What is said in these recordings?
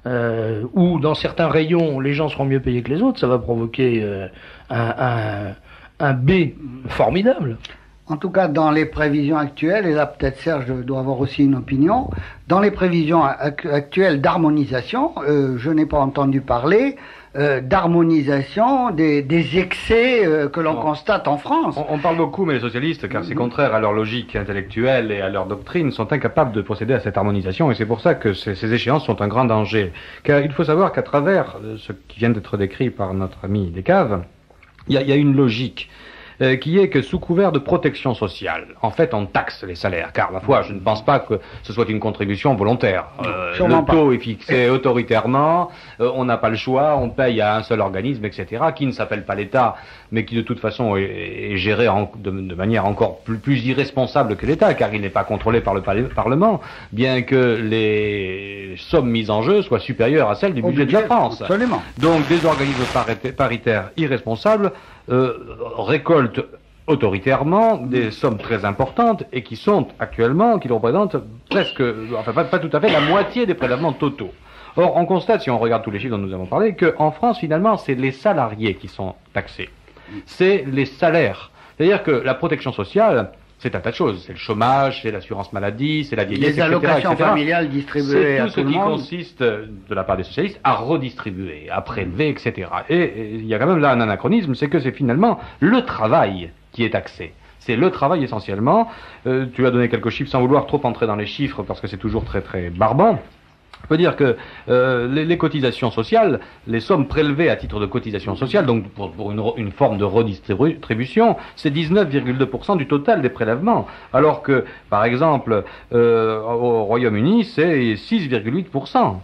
où dans certains rayons les gens seront mieux payés que les autres, ça va provoquer un B formidable. En tout cas, dans les prévisions actuelles, et là peut-être Serge doit avoir aussi une opinion, dans les prévisions actuelles d'harmonisation, je n'ai pas entendu parler d'harmonisation des excès que l'on constate en France. On parle beaucoup, mais les socialistes, car c'est contraire à leur logique intellectuelle et à leur doctrine, sont incapables de procéder à cette harmonisation, et c'est pour ça que ces échéances sont un grand danger. Car il faut savoir qu'à travers ce qui vient d'être décrit par notre ami Descaves, il y a une logique qui est que sous couvert de protection sociale, en fait, on taxe les salaires. Car, ma foi, je ne pense pas que ce soit une contribution volontaire. Le taux est fixé autoritairement, on n'a pas le choix, on paye à un seul organisme, etc., qui ne s'appelle pas l'État, mais qui de toute façon est géré de manière encore plus irresponsable que l'État, car il n'est pas contrôlé par le Parlement, bien que les sommes mises en jeu soient supérieures à celles du budget de la France. Absolument. Donc, des organismes paritaires irresponsables récoltent autoritairement des sommes très importantes et qui représentent presque, enfin pas tout à fait, la moitié des prélèvements totaux. Or, on constate, si on regarde tous les chiffres dont nous avons parlé, qu'en France, finalement, c'est les salariés qui sont taxés. C'est les salaires. C'est-à-dire que la protection sociale, c'est un tas de choses. C'est le chômage, c'est l'assurance maladie, c'est la vieillesse, les allocations familiales distribuées à tout le monde. C'est tout ce qui consiste, de la part des socialistes, à redistribuer, à prélever, etc. Et il y a quand même là un anachronisme, c'est que c'est finalement le travail qui est taxé. C'est le travail essentiellement. Tu as donné quelques chiffres sans vouloir trop entrer dans les chiffres parce que c'est toujours très très barbant. On peut dire que les cotisations sociales, les sommes prélevées à titre de cotisations sociales, donc pour une forme de redistribution, c'est 19,2% du total des prélèvements. Alors que, par exemple, au Royaume-Uni, c'est 6,8%.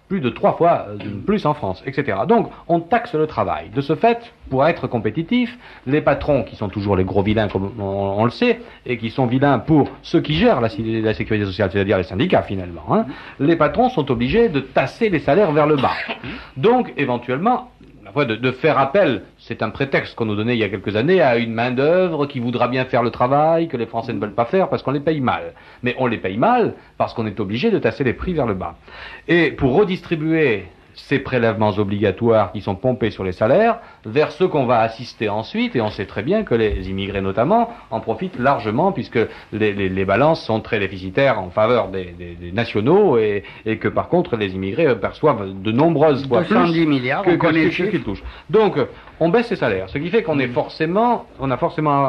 Plus de 3 fois plus en France, etc. Donc, on taxe le travail. De ce fait, pour être compétitif, les patrons, qui sont toujours les gros vilains, comme on le sait, et qui sont vilains pour ceux qui gèrent la sécurité sociale, c'est-à-dire les syndicats, finalement, hein, les patrons sont obligés de tasser les salaires vers le bas. Donc, éventuellement, de faire appel, c'est un prétexte qu'on nous donnait il y a quelques années, à une main-d'œuvre qui voudra bien faire le travail, que les Français ne veulent pas faire parce qu'on les paye mal. Mais on les paye mal parce qu'on est obligé de tasser les prix vers le bas. Et pour redistribuer ces prélèvements obligatoires qui sont pompés sur les salaires vers ceux qu'on va assister ensuite, et on sait très bien que les immigrés notamment en profitent largement puisque les balances sont très déficitaires en faveur des nationaux et que par contre les immigrés perçoivent de nombreuses fois plus 210 milliards, que ce qu'ils touchent. Donc on baisse ces salaires, ce qui fait qu'on a forcément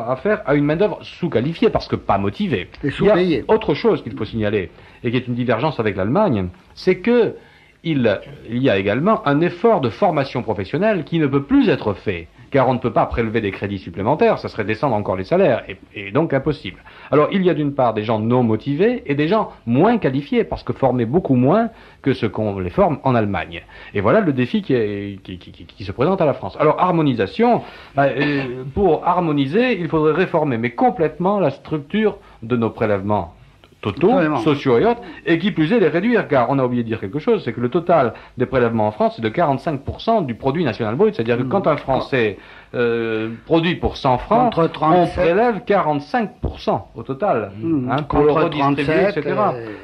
affaire à une main-d'œuvre sous-qualifiée parce que pas motivée. Et sous-payée. Il y a autre chose qu'il faut signaler et qui est une divergence avec l'Allemagne, c'est que il y a également un effort de formation professionnelle qui ne peut plus être fait, car on ne peut pas prélever des crédits supplémentaires, ça serait descendre encore les salaires, et donc impossible. Alors il y a d'une part des gens non motivés et des gens moins qualifiés, parce que formés beaucoup moins que ce qu'on les forme en Allemagne. Et voilà le défi qui se présente à la France. Alors harmonisation, pour harmoniser, il faudrait réformer, mais complètement la structure de nos prélèvements totaux, sociaux et autres, et qui plus est les réduire, car on a oublié de dire quelque chose, c'est que le total des prélèvements en France, c'est de 45% du produit national brut, c'est-à-dire que quand un Français produit pour 100 francs, on prélève 45% au total, pour le redistribuer, etc.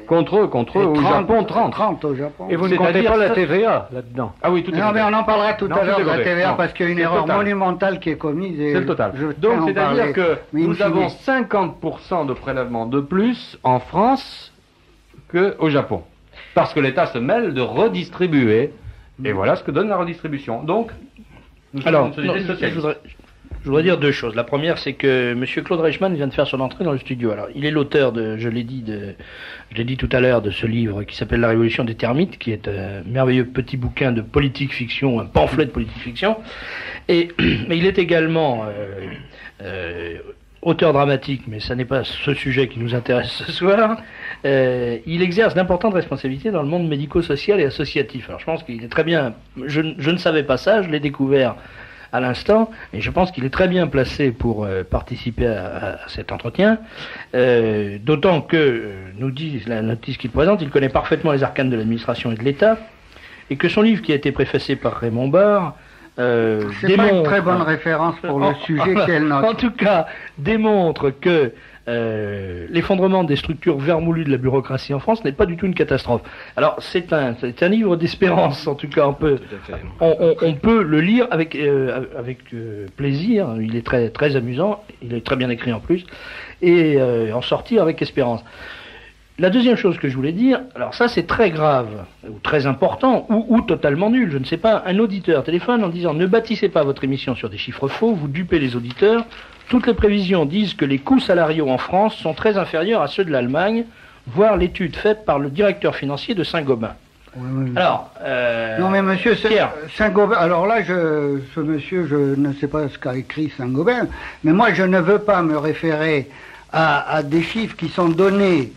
Contre au Japon, 30 au Japon. Et vous ne comptez pas la TVA là-dedans. Ah oui, tout à fait. Non, mais on en parlera tout à l'heure de la TVA, parce qu'il y a une erreur monumentale qui est commise. C'est le total. Donc, c'est-à-dire que nous avons 50% de prélèvements de plus en France qu'au Japon. Parce que l'État se mêle de redistribuer, et voilà ce que donne la redistribution. Donc, alors, je voudrais dire deux choses. La première, c'est que M. Claude Reichmann vient de faire son entrée dans le studio. Alors, il est l'auteur je l'ai dit tout à l'heure, de ce livre qui s'appelle La Révolution des termites, qui est un merveilleux petit bouquin de politique fiction, un pamphlet de politique fiction. Mais il est également auteur dramatique, mais ça n'est pas ce sujet qui nous intéresse ce soir. Il exerce d'importantes responsabilités dans le monde médico-social et associatif. Alors je pense qu'il est très bien, je ne savais pas ça, je l'ai découvert à l'instant, et je pense qu'il est très bien placé pour participer à cet entretien, d'autant que, nous dit la notice qu'il présente, il connaît parfaitement les arcanes de l'administration et de l'État, et que son livre, qui a été préfacé par Raymond Barre, c'est pas une très bonne référence pour le sujet qu'elle note. En tout cas, démontre que l'effondrement des structures vermoulues de la bureaucratie en France n'est pas du tout une catastrophe. Alors c'est un livre d'espérance, en tout cas on peut le lire avec plaisir. Il est très très amusant, il est très bien écrit en plus, et en sortir avec espérance. La deuxième chose que je voulais dire, alors ça c'est très grave, ou très important, ou totalement nul, je ne sais pas, un auditeur téléphone en disant ne bâtissez pas votre émission sur des chiffres faux, vous dupez les auditeurs, toutes les prévisions disent que les coûts salariaux en France sont très inférieurs à ceux de l'Allemagne, voire l'étude faite par le directeur financier de Saint-Gobain. Oui. Alors, non mais monsieur Pierre. Saint-Gobain, alors là, ce monsieur, je ne sais pas ce qu'a écrit Saint-Gobain, mais moi je ne veux pas me référer à des chiffres qui sont donnés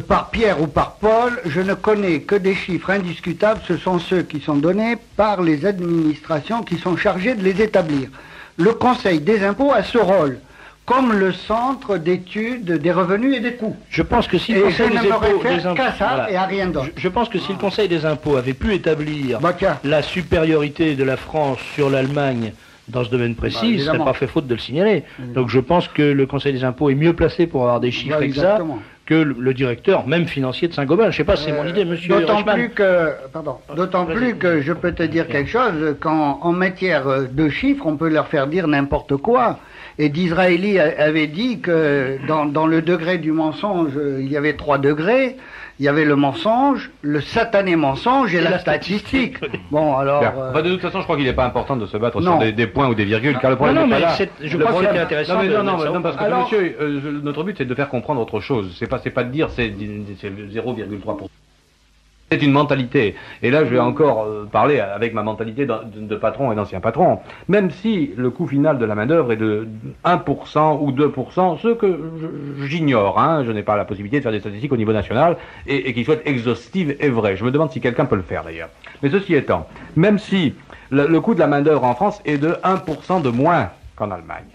par Pierre ou par Paul. Je ne connais que des chiffres indiscutables, ce sont ceux qui sont donnés par les administrations qui sont chargées de les établir. Le Conseil des impôts a ce rôle, comme le centre d'études des revenus et des coûts. Je pense que si le Et je Conseil ne des me impôts, réfère qu'à ça voilà. et à rien d'autre. Je pense que si le Conseil des impôts avait pu établir Tiens. la supériorité de la France sur l'Allemagne dans ce domaine précis, il ne serait pas fait faute de le signaler. Donc je pense que le Conseil des impôts est mieux placé pour avoir des chiffres exacts que le directeur, même financier de Saint-Gobain. Je ne sais pas, c'est mon idée, monsieur Reichmann. D'autant plus que je peux te dire quelque chose, qu'en matière de chiffres, on peut leur faire dire n'importe quoi. Et Disraeli avait dit que dans le degré du mensonge, il y avait 3 degrés. Il y avait le mensonge, le satané mensonge et la statistique. Bon, alors... de toute façon, je crois qu'il n'est pas important de se battre sur des points ou des virgules, car le problème n'est pas là. Je crois que c'était intéressant. Non, parce que monsieur, notre but, c'est de faire comprendre autre chose. C'est pas de dire c'est 0,3%. C'est une mentalité. Et là, je vais encore parler avec ma mentalité de patron et d'ancien patron. Même si le coût final de la main-d'œuvre est de 1% ou 2%, ce que j'ignore, je n'ai pas la possibilité de faire des statistiques au niveau national et qui soient exhaustives et vraies. Je me demande si quelqu'un peut le faire d'ailleurs. Mais ceci étant, même si le coût de la main-d'œuvre en France est de 1% de moins qu'en Allemagne,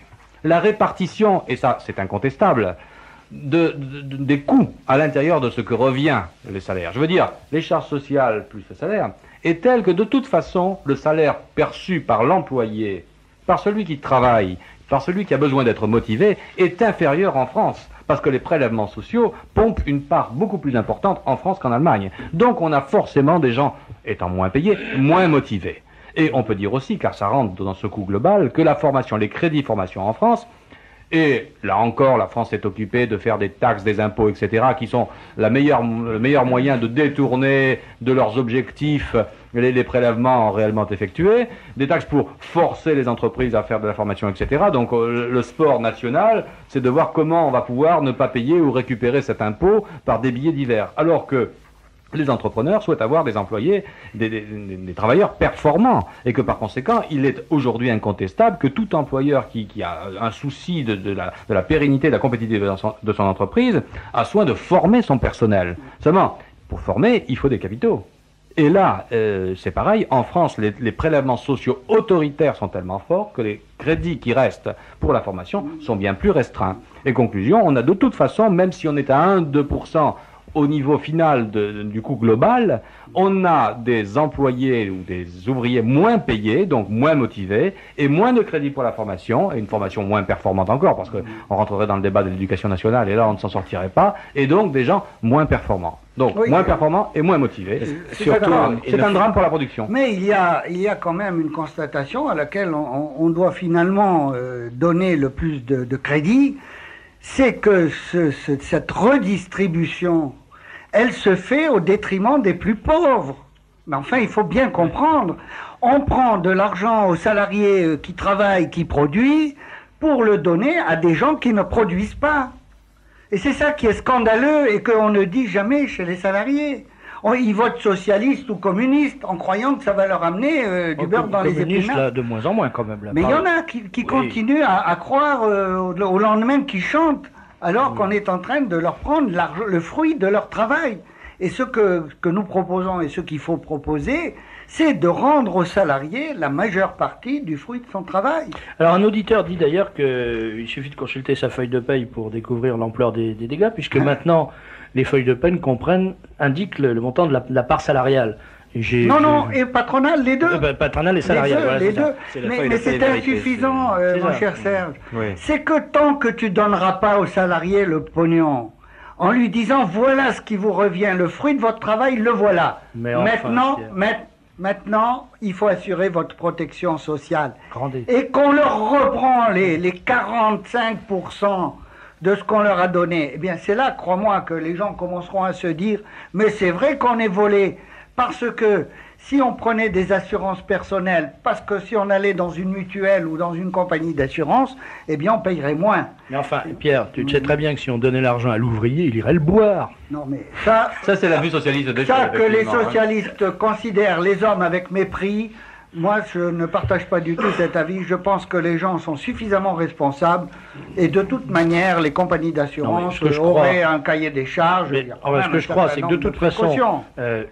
la répartition, et ça c'est incontestable, des coûts à l'intérieur de ce que revient les salaires, je veux dire les charges sociales plus le salaire, est telle que de toute façon le salaire perçu par l'employé, par celui qui travaille, par celui qui a besoin d'être motivé, est inférieur en France, parce que les prélèvements sociaux pompent une part beaucoup plus importante en France qu'en Allemagne. Donc on a forcément des gens, étant moins payés, moins motivés. Et on peut dire aussi, car ça rentre dans ce coût global, que la formation, les crédits formation en France, et là encore, la France est occupée de faire des taxes, des impôts, etc., qui sont le meilleur moyen de détourner de leurs objectifs les prélèvements réellement effectués, des taxes pour forcer les entreprises à faire de la formation, etc. Donc le sport national, c'est de voir comment on va pouvoir ne pas payer ou récupérer cet impôt par des billets divers. Alors que les entrepreneurs souhaitent avoir des employés, des travailleurs performants, et que par conséquent, il est aujourd'hui incontestable que tout employeur qui a un souci de la pérennité, de la compétitivité de son entreprise, a soin de former son personnel. Seulement, pour former, il faut des capitaux. Et là, c'est pareil, en France, les prélèvements sociaux autoritaires sont tellement forts que les crédits qui restent pour la formation sont bien plus restreints. Et conclusion, on a de toute façon, même si on est à 1-2% au niveau final du coût global, on a des employés ou des ouvriers moins payés, donc moins motivés, et moins de crédits pour la formation, et une formation moins performante encore, parce qu'on rentrerait dans le débat de l'éducation nationale, et là on ne s'en sortirait pas, et donc des gens moins performants. Donc moins performants et moins motivés. C'est un drame pour la production. Mais il y a quand même une constatation à laquelle on doit finalement donner le plus de crédit, c'est que cette redistribution, elle se fait au détriment des plus pauvres. Mais enfin, il faut bien comprendre, on prend de l'argent aux salariés qui travaillent, qui produisent, pour le donner à des gens qui ne produisent pas. Et c'est ça qui est scandaleux et qu'on ne dit jamais chez les salariés. Ils votent socialistes ou communistes en croyant que ça va leur amener du beurre dans les épinards. Là, de moins en moins quand même. Là, mais il y en a qui continuent à croire au lendemain qu'ils chantent, alors qu'on est en train de leur prendre le fruit de leur travail. Et ce que nous proposons et ce qu'il faut proposer, c'est de rendre aux salariés la majeure partie du fruit de son travail. Alors un auditeur dit d'ailleurs qu'il suffit de consulter sa feuille de paye pour découvrir l'ampleur des dégâts, puisque maintenant les feuilles de paye indiquent le montant de la part salariale. Non, et patronal, les deux. Patronal et salarial, voilà, les c'est ça. deux. Mais c'est insuffisant, mon cher Serge. Oui. C'est que tant que tu donneras pas au salarié le pognon, en lui disant voilà ce qui vous revient, le fruit de votre travail, le voilà. Mais enfin, Maintenant, il faut assurer votre protection sociale. Grandez. Et qu'on leur reprend les 45% de ce qu'on leur a donné. Eh bien, c'est là, crois-moi, que les gens commenceront à se dire mais c'est vrai qu'on est volé. Parce que si on prenait des assurances personnelles, parce que si on allait dans une mutuelle ou dans une compagnie d'assurance, eh bien, on payerait moins. Mais enfin, Pierre, tu sais très bien que si on donnait l'argent à l'ouvrier, il irait le boire. Non, mais ça c'est la vue socialiste de ça que les effectivement, hein. socialistes considèrent les hommes avec mépris, moi, je ne partage pas du tout cet avis. Je pense que les gens sont suffisamment responsables et de toute manière, les compagnies d'assurance auraient un cahier des charges. Ce que je crois, c'est que de toute façon,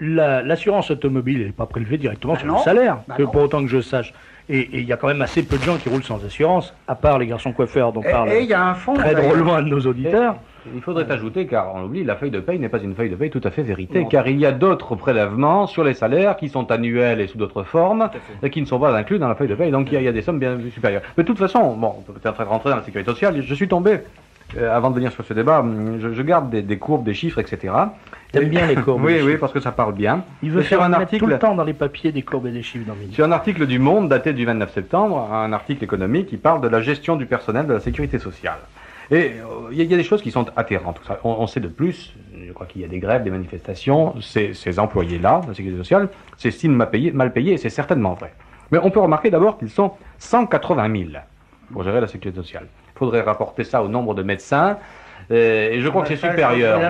l'assurance automobile n'est pas prélevée directement sur le salaire, pour autant que je sache. Et il y a quand même assez peu de gens qui roulent sans assurance, à part les garçons coiffeurs dont parle y a un fonds, très drôlement un de nos auditeurs. Il faudrait ajouter, car on oublie, la feuille de paye n'est pas une feuille de paye tout à fait vérité, car il y a d'autres prélèvements sur les salaires qui sont annuels et sous d'autres formes, et qui ne sont pas inclus dans la feuille de paye, donc il y a des sommes bien supérieures. Mais de toute façon, bon, on peut peut-être rentrer dans la sécurité sociale, je suis tombé, avant de venir sur ce débat, je garde des courbes, des chiffres, etc. T'aimes bien les courbes? Oui, parce que ça parle bien. Il veut faire un article tout le temps dans les papiers des courbes et des chiffres dans Midi. Sur un article du Monde daté du 29 septembre, un article économique qui parle de la gestion du personnel de la sécurité sociale. Et il y a des choses qui sont atterrantes. On sait de plus, je crois qu'il y a des grèves, des manifestations, ces employés-là, de la sécurité sociale, s'estiment mal payés, et c'est certainement vrai. Mais on peut remarquer d'abord qu'ils sont 180 000 pour gérer la sécurité sociale. Il faudrait rapporter ça au nombre de médecins, et je crois que c'est supérieur.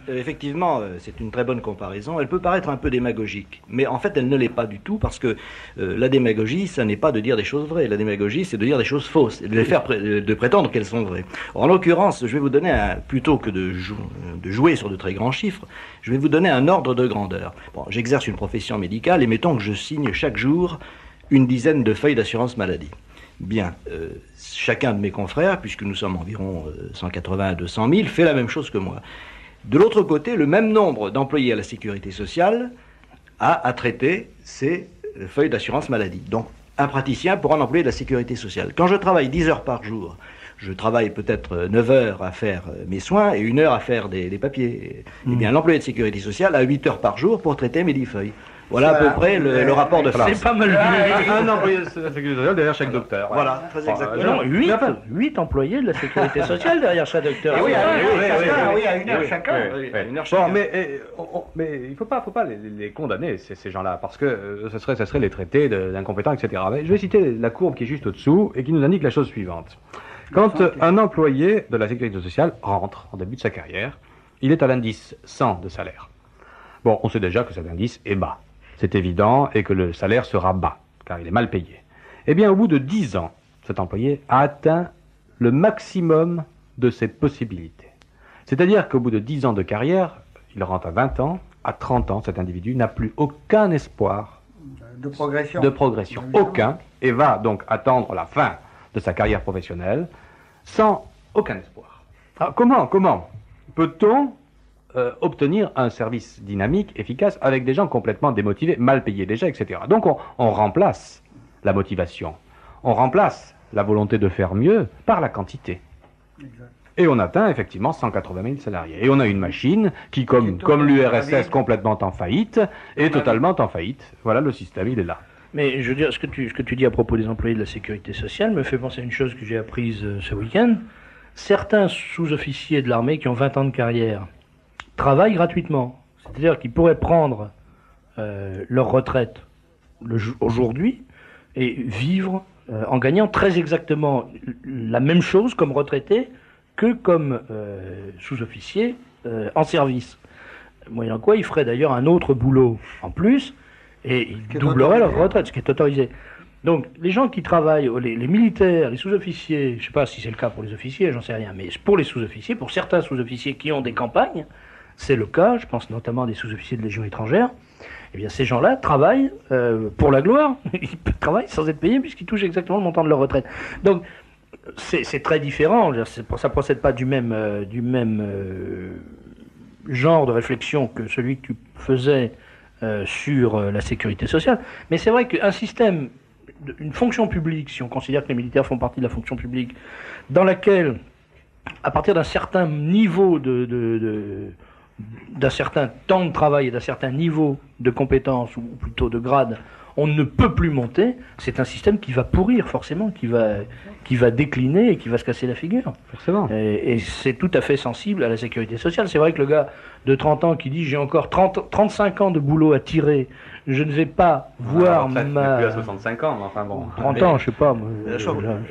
Effectivement, c'est une très bonne comparaison. Elle peut paraître un peu démagogique, mais en fait, elle ne l'est pas du tout, parce que la démagogie, ça n'est pas de dire des choses vraies. La démagogie, c'est de dire des choses fausses, et de les faire de prétendre qu'elles sont vraies. En l'occurrence, je vais vous donner, plutôt que de jouer sur de très grands chiffres, je vais vous donner un ordre de grandeur. Bon, j'exerce une profession médicale, et mettons que je signe chaque jour une dizaine de feuilles d'assurance maladie. Bien, chacun de mes confrères, puisque nous sommes environ 180 à 200 000, fait la même chose que moi. De l'autre côté, le même nombre d'employés à la sécurité sociale a à traiter ces feuilles d'assurance maladie. Donc, un praticien pour un employé de la sécurité sociale. Quand je travaille 10 heures par jour, je travaille peut-être 9 heures à faire mes soins et 1 heure à faire des papiers. Eh bien, l'employé de sécurité sociale a 8 heures par jour pour traiter mes 10 feuilles. Voilà à peu près le rapport de force. C'est pas mal vu. Un employé de la sécurité sociale derrière chaque docteur. Voilà, très exactement. Non, 8 employés de la sécurité sociale derrière chaque docteur. Oui, à 1 heure chacun. Bon, mais il ne faut pas les condamner, ces gens-là, parce que ce serait les traiter d'incompétents, etc. Mais je vais citer la courbe qui est juste au-dessous et qui nous indique la chose suivante. Quand un employé de la sécurité sociale rentre en début de sa carrière, il est à l'indice 100 de salaire. Bon, on sait déjà que cet indice est bas. C'est évident, et que le salaire sera bas, car il est mal payé. Eh bien, au bout de 10 ans, cet employé a atteint le maximum de ses possibilités. C'est-à-dire qu'au bout de 10 ans de carrière, il rentre à 20 ans, à 30 ans, cet individu n'a plus aucun espoir de progression. Aucun, et va donc attendre la fin de sa carrière professionnelle sans aucun espoir. Alors, comment peut-on obtenir un service dynamique, efficace, avec des gens complètement démotivés, mal payés déjà, etc. Donc on remplace la motivation, on remplace la volonté de faire mieux par la quantité. Exact. Et on atteint effectivement 180 000 salariés. Et on a une machine qui, comme l'URSS complètement en faillite, est totalement en faillite. Voilà, le système, il est là. Mais je veux dire, ce que tu dis à propos des employés de la sécurité sociale me fait penser à une chose que j'ai apprise ce week-end. Certains sous-officiers de l'armée qui ont 20 ans de carrière travaillent gratuitement. C'est-à-dire qu'ils pourraient prendre leur retraite aujourd'hui et vivre en gagnant très exactement la même chose comme retraité que comme sous-officier en service. Moyennant quoi, ils feraient d'ailleurs un autre boulot en plus et ils doubleraient leur retraite, ce qui est autorisé. Donc, les gens qui travaillent, les militaires, les sous-officiers, je ne sais pas si c'est le cas pour les officiers, j'en sais rien, mais pour les sous-officiers, pour certains sous-officiers qui ont des campagnes, c'est le cas, je pense notamment des sous-officiers de Légion étrangère, eh bien ces gens-là travaillent pour la gloire, ils travaillent sans être payés puisqu'ils touchent exactement le montant de leur retraite. Donc c'est très différent, ça ne procède pas du même genre de réflexion que celui que tu faisais sur la sécurité sociale. Mais c'est vrai qu'un système, une fonction publique, si on considère que les militaires font partie de la fonction publique, dans laquelle, à partir d'un certain niveau d'un certain temps de travail et d'un certain niveau de compétence, ou plutôt de grade, on ne peut plus monter, c'est un système qui va pourrir forcément, qui va décliner et qui va se casser la figure. Forcément. Et c'est tout à fait sensible à la sécurité sociale. C'est vrai que le gars de 30 ans qui dit j'ai encore 35 ans de boulot à tirer, je ne vais pas voir ma... Plus à 65 ans, mais enfin bon. 30 ans, je sais pas. Moi,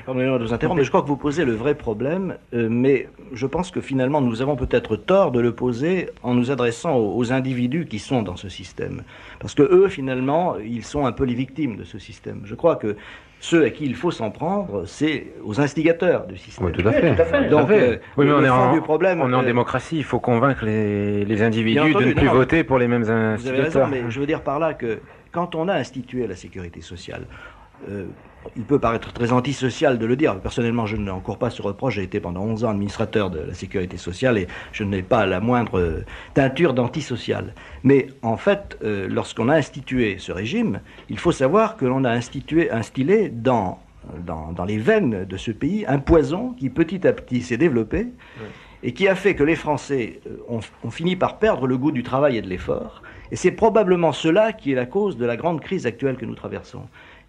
Pardonnez-moi de vous interrompre, mais je crois que vous posez le vrai problème, mais je pense que finalement nous avons peut-être tort de le poser en nous adressant aux individus qui sont dans ce système. Parce que eux, finalement, ils sont un peu les victimes de ce système. Je crois que ceux à qui il faut s'en prendre, c'est aux instigateurs du système. Oui, tout à fait. Tout à fait. Donc, oui, mais le on est fond du problème, on est en démocratie, il faut convaincre les individus Bien entendu, de ne plus non, voter pour les mêmes vous avez raison, instigateurs. mais je veux dire par là que quand on a institué la sécurité sociale, il peut paraître très antisocial de le dire. Personnellement, je ne n'encours pas ce reproche. J'ai été pendant 11 ans administrateur de la sécurité sociale et je n'ai pas la moindre teinture d'antisocial. Mais en fait, lorsqu'on a institué ce régime, il faut savoir que l'on a instillé dans les veines de ce pays un poison qui petit à petit s'est développé et qui a fait que les Français ont fini par perdre le goût du travail et de l'effort. Et c'est probablement cela qui est la cause de la grande crise actuelle que nous traversons.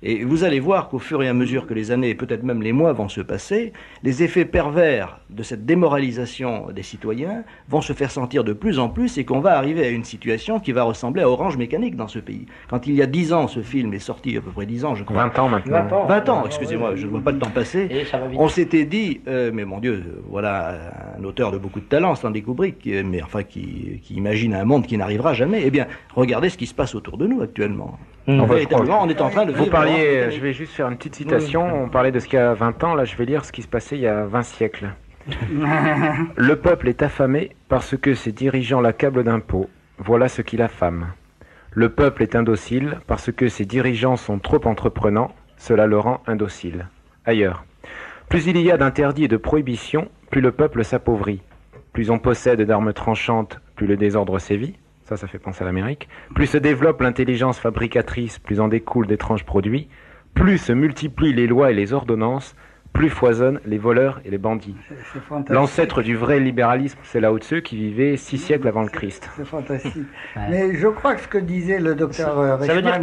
Et vous allez voir qu'au fur et à mesure que les années, et peut-être même les mois vont se passer, les effets pervers de cette démoralisation des citoyens vont se faire sentir de plus en plus et qu'on va arriver à une situation qui va ressembler à Orange Mécanique dans ce pays. Quand il y a 10 ans, ce film est sorti, à peu près 10 ans, je crois. 20 ans maintenant. 20 ans, excusez-moi, je ne vois pas le temps passer. Et ça va vite. On s'était dit, mais mon Dieu, voilà un auteur de beaucoup de talent, Stanley Kubrick, mais enfin qui imagine un monde qui n'arrivera jamais. Eh bien, regardez ce qui se passe autour de nous actuellement. Véritablement, on est en train de Vous vivre... parliez, je vais juste faire une petite citation, on parlait de ce qu'il y a 20 ans, là je vais lire ce qui se passait il y a 20 siècles. Le peuple est affamé parce que ses dirigeants l'accablent d'impôts, voilà ce qui l'affame. Le peuple est indocile parce que ses dirigeants sont trop entreprenants, cela le rend indocile. Ailleurs. Plus il y a d'interdits et de prohibitions, plus le peuple s'appauvrit. Plus on possède d'armes tranchantes, plus le désordre sévit. Ça fait penser à l'Amérique. Plus se développe l'intelligence fabricatrice, plus en découlent d'étranges produits. Plus se multiplient les lois et les ordonnances, plus foisonnent les voleurs et les bandits. L'ancêtre du vrai libéralisme, c'est Lao Tzu qui vivait 6 siècles avant le Christ. C'est fantastique. Mais je crois que ce que disait le docteur Ça veut dire,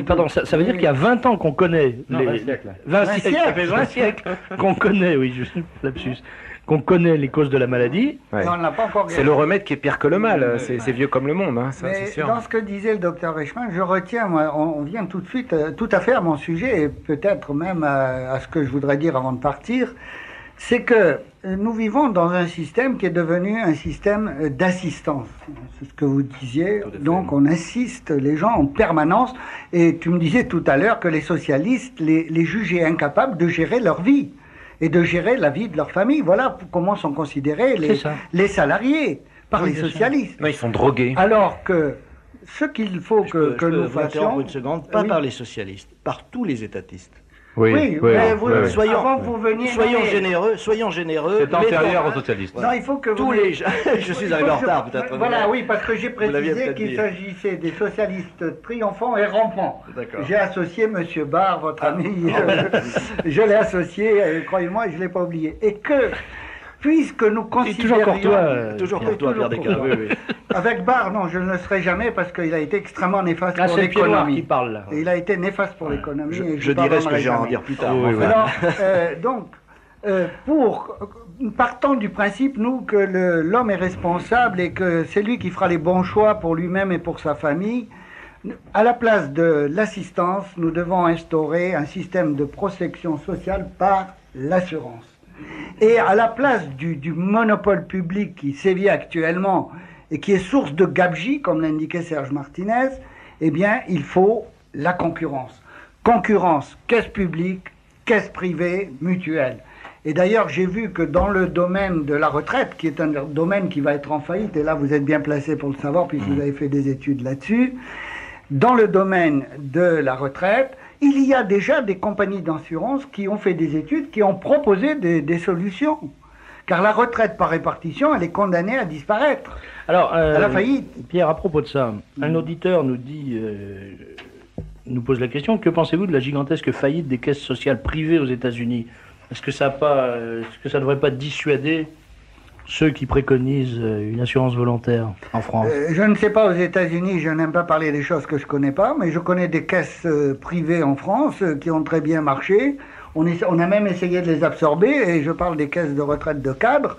ça veut dire qu'il y a 20 ans qu'on connaît... Non, 20 siècles. 20 siècles, ça fait 20 siècles qu'on connaît, oui, lapsus, qu'on connaît les causes de la maladie. Ouais. Et on n'a pas encore... C'est le remède qui est pire que le mal, c'est vieux comme le monde, hein, ça c'est Mais sûr. dans ce que disait le docteur Reichmann, je retiens, moi, on vient tout de suite, tout à fait à mon sujet, et peut-être même à ce que je voudrais dire avant de partir, c'est que nous vivons dans un système qui est devenu un système d'assistance. C'est ce que vous disiez, donc on assiste les gens en permanence, et tu me disais tout à l'heure que les socialistes les jugeaient incapables de gérer leur vie et de gérer la vie de leur famille. Voilà comment sont considérés les salariés par les socialistes. Non, ils sont drogués. Alors que ce qu'il faut que nous fassions... une seconde, pas par les socialistes, par tous les étatistes. Mais Soyons généreux. C'est antérieur aux socialistes. Non, il faut que Tous les gens... Je suis arrivé en retard, peut-être. Voilà, oui, parce que j'ai l'aviez précisé peut-être qu'il dit. s'agissait des socialistes triomphants et rampants. D'accord. J'ai associé Monsieur Barre, votre ami, je l'ai associé, croyez-moi, et je ne l'ai pas oublié. Et que, puisque nous considérions... Toujours courtois, Pierre Descartes. Oui, oui. Avec Barre, non, je ne le serai jamais parce qu'il a été extrêmement néfaste pour c'est le pied noir qui l'économie. parle, là. Et il a été néfaste pour l'économie. et Je dirai ce que j'ai à en jamais. dire plus tard. Oui, oui. Alors, partant du principe, nous, que l'homme est responsable et que c'est lui qui fera les bons choix pour lui-même et pour sa famille, à la place de l'assistance, nous devons instaurer un système de protection sociale par l'assurance. Et à la place du monopole public qui sévit actuellement et qui est source de gabegie, comme l'indiquait Serge Martinez, eh bien, il faut la concurrence. Concurrence, caisse publique, caisse privée, mutuelle. Et d'ailleurs, j'ai vu que dans le domaine de la retraite, qui est un domaine qui va être en faillite, et là vous êtes bien placé pour le savoir puisque vous avez fait des études là-dessus, dans le domaine de la retraite, il y a déjà des compagnies d'assurance qui ont fait des études, qui ont proposé des solutions, car la retraite par répartition, elle est condamnée à disparaître. Alors, à la faillite. Pierre, à propos de ça, un auditeur nous dit, nous pose la question, que pensez-vous de la gigantesque faillite des caisses sociales privées aux États-Unis? Est-ce que ça ne devrait pas dissuader ceux qui préconisent une assurance volontaire en France? Je ne sais pas aux États-Unis, je n'aime pas parler des choses que je connais pas, mais je connais des caisses privées en France qui ont très bien marché. On a même essayé de les absorber, et je parle des caisses de retraite de cadres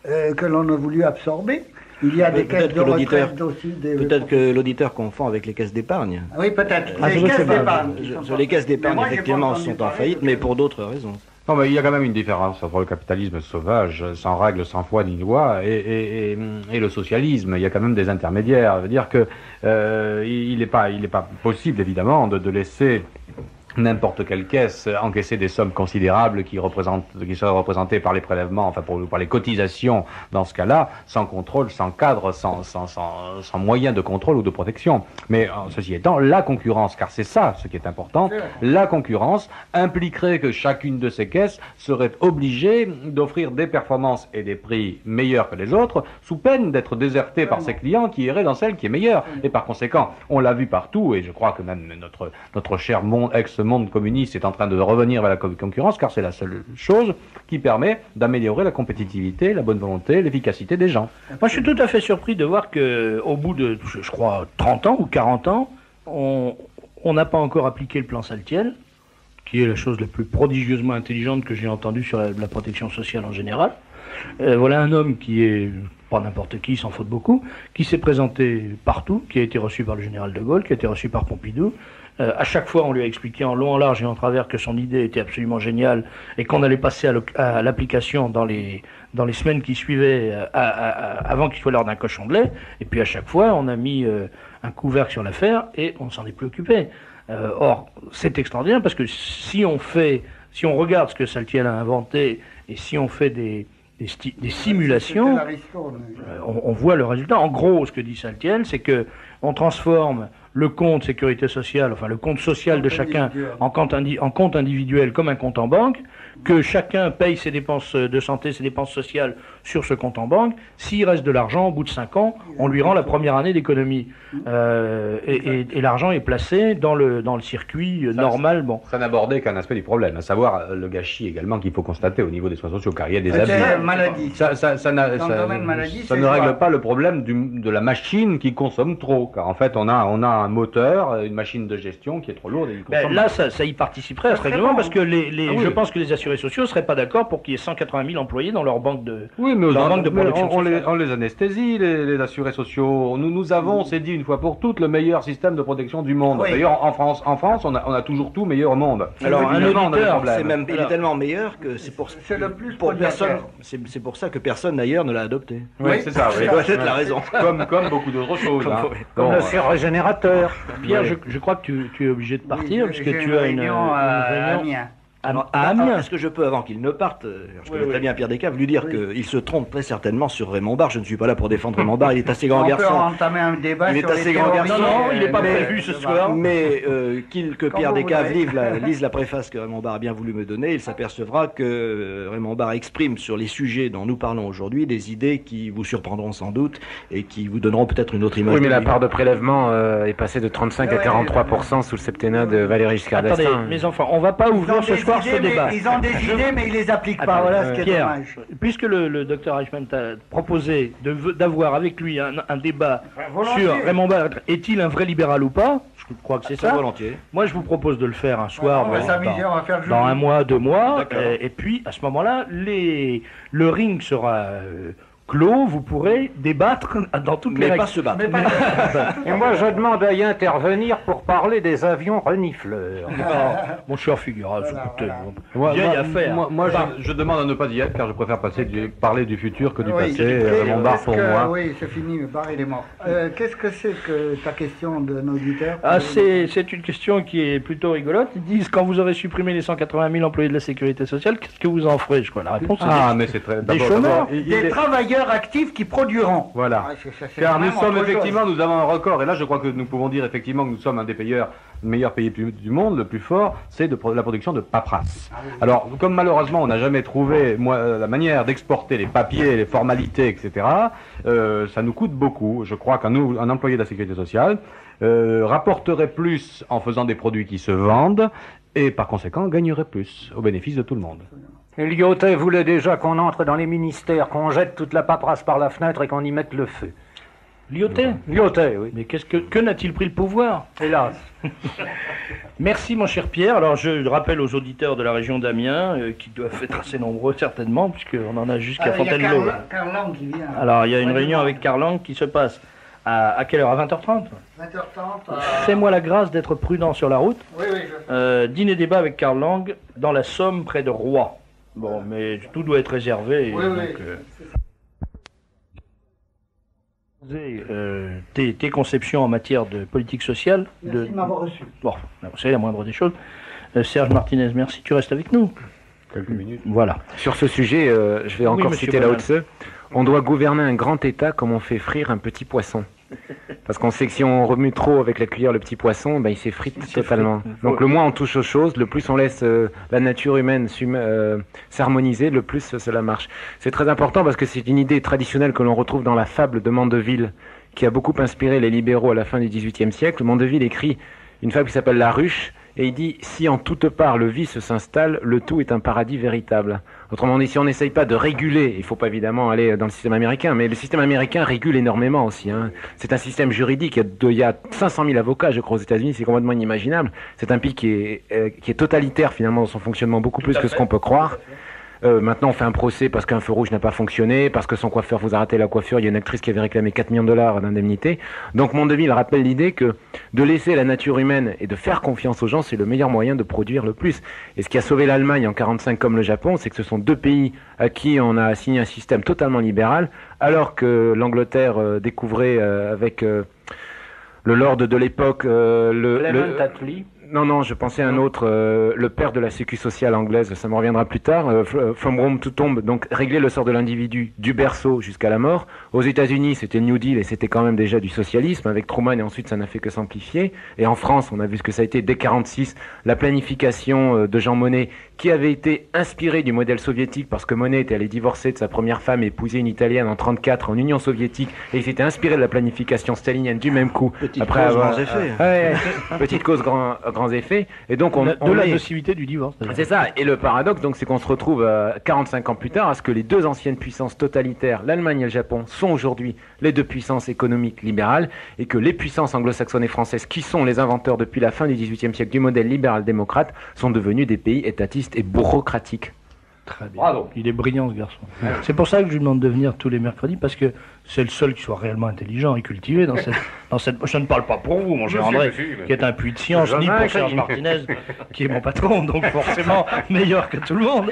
que l'on a voulu absorber. Il y a des caisses de retraite aussi. Peut-être que l'auditeur confond avec les caisses d'épargne. Oui, peut-être. Les caisses d'épargne. Les caisses d'épargne, effectivement, sont en faillite, mais pour d'autres raisons. Non, mais il y a quand même une différence entre le capitalisme sauvage, sans règles, sans foi ni loi, et le socialisme. Il y a quand même des intermédiaires. Ça veut dire que il n'est pas possible, évidemment, de laisser n'importe quelle caisse encaisser des sommes considérables qui seraient représentées par les prélèvements, enfin par les cotisations dans ce cas-là, sans contrôle, sans cadre, sans moyen de contrôle ou de protection. Mais ceci étant, la concurrence, car c'est ça ce qui est important, la concurrence impliquerait que chacune de ces caisses serait obligée d'offrir des performances et des prix meilleurs que les autres, sous peine d'être désertée par ses clients qui iraient dans celle qui est meilleure. Et par conséquent, on l'a vu partout, et je crois que même notre cher ex-monde communiste est en train de revenir vers la concurrence, car c'est la seule chose qui permet d'améliorer la compétitivité, la bonne volonté, l'efficacité des gens. Moi, je suis tout à fait surpris de voir qu'au bout de, je crois, 30 ans ou 40 ans, on n'a pas encore appliqué le plan Saltiel, qui est la chose la plus prodigieusement intelligente que j'ai entendue sur la protection sociale en général. Voilà un homme qui est, pas n'importe qui, il s'en faut de beaucoup, qui s'est présenté partout, qui a été reçu par le général de Gaulle, qui a été reçu par Pompidou. À chaque fois, on lui a expliqué en long, en large et en travers que son idée était absolument géniale et qu'on allait passer à l'application dans les semaines qui suivaient avant qu'il soit l'heure d'un cochon de lait. Et puis à chaque fois, on a mis un couvercle sur l'affaire et on s'en est plus occupé. Or, c'est extraordinaire parce que si on regarde ce que Saltiel a inventé et si on fait des simulations, on voit le résultat. En gros, ce que dit Saltiel, c'est que on transforme le compte sécurité sociale, enfin le compte social de chacun en compte individuel comme un compte en banque, que chacun paye ses dépenses de santé, ses dépenses sociales sur ce compte en banque. S'il reste de l'argent, au bout de 5 ans, on lui rend la première année d'économie. Et l'argent est placé dans le circuit normal. Bon. Ça n'abordait qu'un aspect du problème, à savoir le gâchis également qu'il faut constater au niveau des soins sociaux, car il y a des abus. Ça ne règle pas le problème de la machine qui consomme trop, car en fait on a un moteur, une machine de gestion qui est trop lourde et qui consomme. Là, ça y participerait à ce règlement, parce que je pense que les assurés sociaux ne seraient pas d'accord pour qu'il y ait 180 000 employés dans leur banque de, banque de production sociale. On les anesthésie, les assurés sociaux. Nous avons, c'est dit une fois pour toutes, le meilleur système de protection du monde. Oui. D'ailleurs, en France, on a toujours tout meilleur au monde. Alors, un auditeur, il est tellement meilleur que c'est pour personne. C'est pour ça que personne d'ailleurs ne l'a adopté. Oui, c'est ça. Ça doit être la raison. Comme beaucoup d'autres choses. Comme le ser régénérateur. Pierre, je crois que tu es obligé de partir, parce que tu as une réunion à Amiens. À Amiens. Est-ce que je peux, avant qu'il ne parte, je connais très bien Pierre Descaves, lui dire qu'il se trompe très certainement sur Raymond Barre. Je ne suis pas là pour défendre Raymond Barre, il est assez grand garçon. On peut entamer un débat il sur est assez grand garçon. Non, il n'est pas prévu ce soir. Mais que Pierre Descaves lise la préface que Raymond Barre a bien voulu me donner, il s'apercevra que Raymond Barre exprime sur les sujets dont nous parlons aujourd'hui des idées qui vous surprendront sans doute et qui vous donneront peut-être une autre image. Oui, mais la part de prélèvement est passée de 35 à 43% sous le septennat de Valéry Giscard d'Estaing. Attendez, mes enfants, on ne va pas ouvrir ce soir ce débat. Ils ont des idées, mais ils les appliquent pas. Voilà ce qui est Pierre, dommage. puisque le docteur Eichmann t'a proposé d'avoir avec lui un débat sur Raymond Barre, est-il un vrai libéral ou pas? Je crois que c'est ça. Volontiers. Moi, je vous propose de le faire un soir on va s'amuser, on va faire dans un mois, 2 mois, et puis à ce moment-là, le ring sera clos, vous pourrez débattre dans toutes les règles. Mais pas se battre. Et moi, je demande à y intervenir pour parler des avions renifleurs. Mon cher Figueras, écoutez, Vieille affaire. Moi, je demande à ne pas y être, car je préfère parler du futur que du passé. Raymond Barre pour moi. Oui, c'est fini, Barre il est mort. Qu'est-ce que c'est que ta question de nos auditeurs? C'est une question qui est plutôt rigolote. Ils disent, quand vous aurez supprimé les 180 000 employés de la sécurité sociale, qu'est-ce que vous en ferez? Je crois la réponse mais c'est très... des chômeurs. Des travailleurs actifs qui produiront. Voilà. Car nous avons un record, et là je crois que nous pouvons dire effectivement que nous sommes un des meilleur pays du monde, le plus fort, c'est la production de paperasse. Alors, comme malheureusement on n'a jamais trouvé la manière d'exporter les papiers, les formalités, etc., ça nous coûte beaucoup. Je crois qu'un employé de la sécurité sociale rapporterait plus en faisant des produits qui se vendent et par conséquent gagnerait plus au bénéfice de tout le monde. Et Lyotet voulait déjà qu'on entre dans les ministères, qu'on jette toute la paperasse par la fenêtre et qu'on y mette le feu. Lyotet ? Lyotet, oui. Mais que n'a-t-il pris le pouvoir ? Hélas. Merci mon cher Pierre. Alors je rappelle aux auditeurs de la région d'Amiens, qui doivent être assez nombreux certainement, puisqu'on en a jusqu'à Fontainebleau. Karl Lang qui vient. Alors il y a une réunion avec Karl Lang qui se passe à quelle heure ? À 20h30 ? 20h30. Fais-moi la grâce d'être prudent sur la route. Oui, je... Dîner-débat avec Karl Lang dans la Somme près de Roye. Bon, mais tout doit être réservé. Oui, Tes conceptions en matière de politique sociale. Merci de m'avoir reçu. Bon, c'est la moindre des choses. Serge Martinez, merci, tu restes avec nous. Quelques minutes. Voilà. Sur ce sujet, je vais encore monsieur citer Lao Bonal. Tse. On doit gouverner un grand État comme on fait frire un petit poisson. Parce qu'on sait que si on remue trop avec la cuillère le petit poisson, ben, il s'effrite totalement. Donc le moins on touche aux choses, le plus on laisse la nature humaine s'harmoniser, le plus cela marche. C'est très important parce que c'est une idée traditionnelle que l'on retrouve dans la fable de Mandeville, qui a beaucoup inspiré les libéraux à la fin du XVIIIe siècle. Mandeville écrit une fable qui s'appelle La Ruche, et il dit « Si en toute part le vice s'installe, le tout est un paradis véritable ». Autrement dit, si on n'essaye pas de réguler, il ne faut pas évidemment aller dans le système américain, mais le système américain régule énormément aussi. Hein. C'est un système juridique, il y a 500 000 avocats, je crois, aux États-Unis, c'est complètement inimaginable. C'est un pays qui est totalitaire finalement dans son fonctionnement, beaucoup plus que ce qu'on peut croire. Maintenant, on fait un procès parce qu'un feu rouge n'a pas fonctionné, parce que son coiffeur vous a raté la coiffure. Il y a une actrice qui avait réclamé 4 millions de dollars d'indemnité. Donc, Mandeville rappelle l'idée que de laisser la nature humaine et de faire confiance aux gens, c'est le meilleur moyen de produire le plus. Et ce qui a sauvé l'Allemagne en 1945 comme le Japon, c'est que ce sont deux pays à qui on a assigné un système totalement libéral, alors que l'Angleterre découvrait avec le lord de l'époque, Clement Attlee. Non, je pensais à un autre, le père de la sécu sociale anglaise, ça me reviendra plus tard, From Rome to Tomb, donc régler le sort de l'individu du berceau jusqu'à la mort. Aux États-Unis, c'était le New Deal et c'était quand même déjà du socialisme avec Truman et ensuite ça n'a fait que s'amplifier. Et en France, on a vu ce que ça a été dès 1946, la planification de Jean Monnet qui avait été inspiré du modèle soviétique parce que Monnet était allé divorcer de sa première femme et épouser une Italienne en 1934 en Union soviétique et il s'était inspiré de la planification stalinienne du même coup. Petite cause, grands effets. Petite cause, grands effets. Et donc La nocivité du divorce. C'est ça. Et le paradoxe, donc, c'est qu'on se retrouve 45 ans plus tard à ce que les deux anciennes puissances totalitaires, l'Allemagne et le Japon, sont aujourd'hui les deux puissances économiques libérales et que les puissances anglo-saxonnes et françaises, qui sont les inventeurs depuis la fin du XVIIIe siècle du modèle libéral-démocrate, sont devenus des pays étatistes et bureaucratiques. Très bien. Bravo. Il est brillant ce garçon. C'est pour ça que je lui demande de venir tous les mercredis parce que c'est le seul qui soit réellement intelligent et cultivé dans cette. Je ne parle pas pour vous, mon cher André, qui est un puits de science, ni pour Serge Martinez, qui est mon patron, donc forcément meilleur que tout le monde.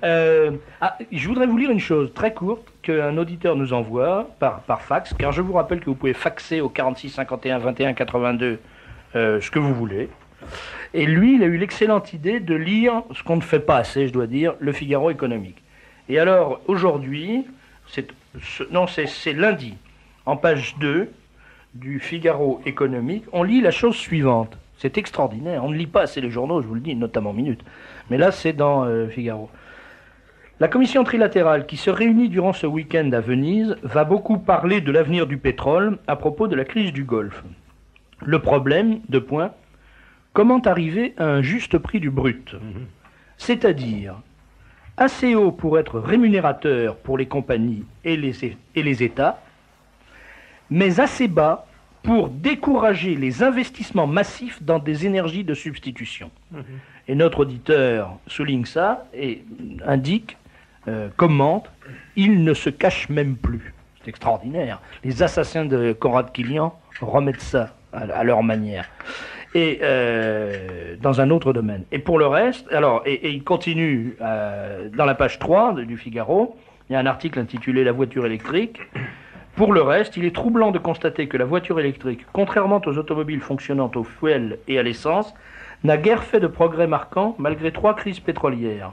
Je voudrais vous lire une chose très courte qu'un auditeur nous envoie par fax, car je vous rappelle que vous pouvez faxer au 46 51 21 82 ce que vous voulez. Et lui, il a eu l'excellente idée de lire ce qu'on ne fait pas assez, je dois dire, Le Figaro économique. Et alors, aujourd'hui, c'est lundi, en page 2 du Figaro économique, on lit la chose suivante. C'est extraordinaire, on ne lit pas assez les journaux, je vous le dis, notamment Minute. Mais là, c'est dans Figaro. La commission trilatérale qui se réunit durant ce week-end à Venise va beaucoup parler de l'avenir du pétrole à propos de la crise du Golfe. Le problème, comment arriver à un juste prix du brut, c'est-à-dire assez haut pour être rémunérateur pour les compagnies et les États, mais assez bas pour décourager les investissements massifs dans des énergies de substitution. Et notre auditeur souligne ça et indique, commente, il ne se cache même plus. C'est extraordinaire. Les assassins de Conrad Killian remettent ça à leur manière. Et dans un autre domaine. Et pour le reste, alors, et il continue dans la page 3 du Figaro, il y a un article intitulé « La voiture électrique ». Pour le reste, il est troublant de constater que la voiture électrique, contrairement aux automobiles fonctionnant au fouet et à l'essence, n'a guère fait de progrès marquants malgré 3 crises pétrolières.